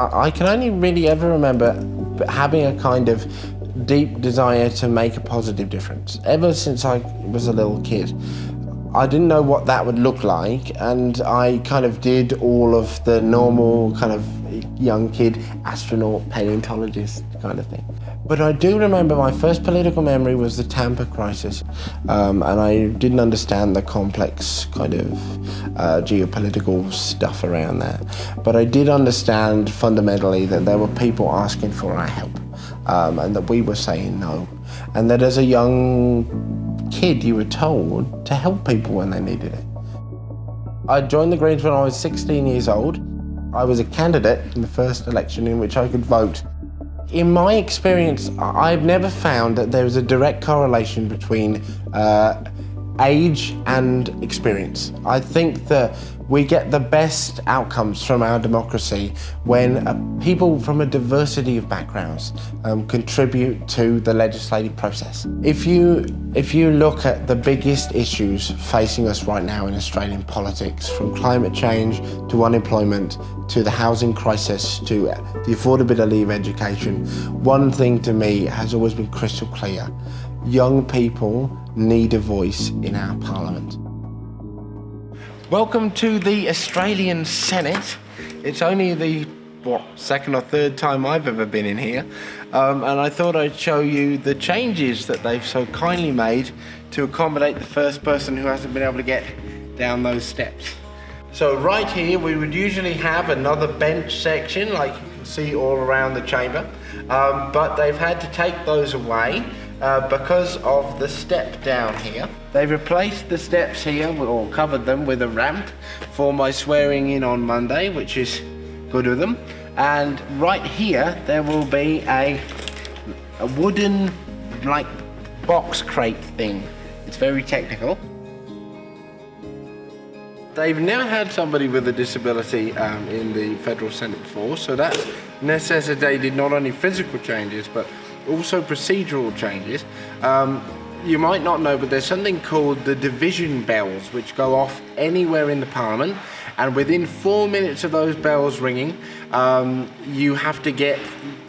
I can only really ever remember having a kind of deep desire to make a positive difference. Ever since I was a little kid, I didn't know what that would look like, and I kind of did all of the normal kind of young kid astronaut, paleontologist kind of thing. But I do remember my first political memory was the Tampa crisis, and I didn't understand the complex kind of geopolitical stuff around that. But I did understand fundamentally that there were people asking for our help, and that we were saying no, and that as a young kid you were told to help people when they needed it. I joined the Greens when I was 16 years old. I was a candidate in the first election in which I could vote. In my experience, I've never found that there is a direct correlation between age and experience. I think that we get the best outcomes from our democracy when people from a diversity of backgrounds contribute to the legislative process. If you look at the biggest issues facing us right now in Australian politics, from climate change to unemployment to the housing crisis to the affordability of education, one thing to me has always been crystal clear. Young people need a voice in our parliament. Welcome to the Australian Senate. It's only the, second or third time I've ever been in here. And I thought I'd show you the changes that they've so kindly made to accommodate the first person who hasn't been able to get down those steps. So right here, we would usually have another bench section, like you can see all around the chamber. But they've had to take those away because of the step down here. They've replaced the steps here, or covered them with a ramp for my swearing in on Monday, which is good of them. And right here, there will be a wooden, like, box crate thing. It's very technical. They've never had somebody with a disability in the Federal Senate before, so that necessitated not only physical changes, but also procedural changes. You might not know, but there's something called the division bells, which go off anywhere in the Parliament, and within 4 minutes of those bells ringing, you have to get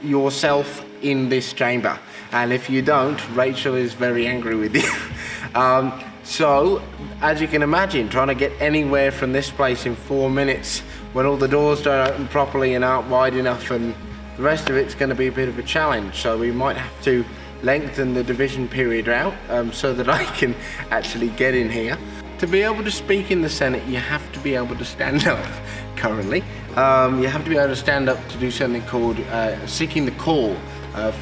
yourself in this chamber. And if you don't, Rachel is very angry with you. So, as you can imagine, trying to get anywhere from this place in 4 minutes when all the doors don't open properly and aren't wide enough, and the rest of it's going to be a bit of a challenge. So we might have to lengthen the division period out so that I can actually get in here. To be able to speak in the Senate, you have to be able to stand up currently. You have to be able to stand up to do something called seeking the call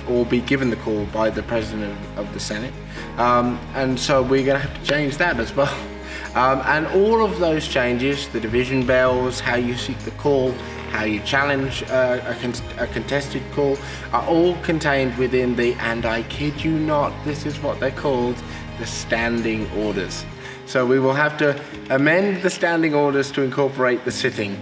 or be given the call by the President of the Senate. And so we're going to have to change that as well. And all of those changes, the division bells, how you seek the call, how you challenge a contested call, are all contained within the, and I kid you not, this is what they're called, the standing orders. So we will have to amend the standing orders to incorporate the sitting.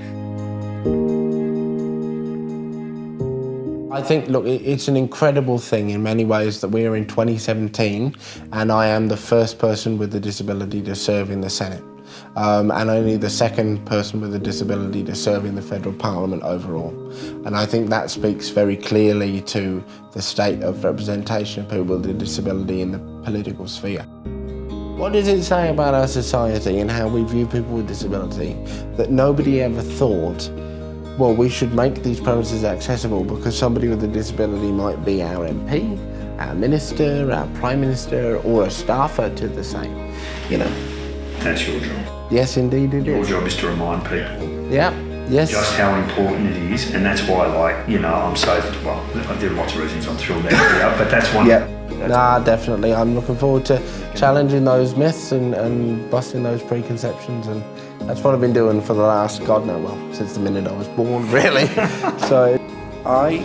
I think, look, it's an incredible thing in many ways that we are in 2017 and I am the first person with a disability to serve in the Senate. And only the second person with a disability to serve in the federal parliament overall. And I think that speaks very clearly to the state of representation of people with a disability in the political sphere. What does it say about our society and how we view people with disability that nobody ever thought, well, we should make these premises accessible because somebody with a disability might be our MP, our minister, our Prime Minister, or a staffer to the same, you know. That's your job. Yes, indeed it Your is. job is to remind people yes. just how important it is, and that's why, like, you know, I'm so, well, there are lots of reasons I'm thrilled out, but that's one. Yeah, definitely. I'm looking forward to challenging those myths and busting those preconceptions, and that's what I've been doing for the last, God knows, well, since the minute I was born, really. So, I,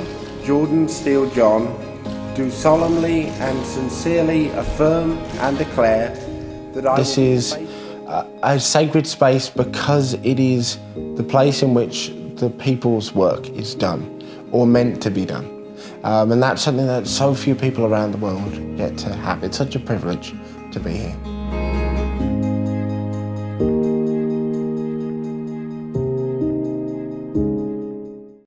Jordon Steele John, do solemnly and sincerely affirm and declare that I This is a sacred space because it is the place in which the people's work is done, or meant to be done. And that's something that so few people around the world get to have. It's such a privilege to be here.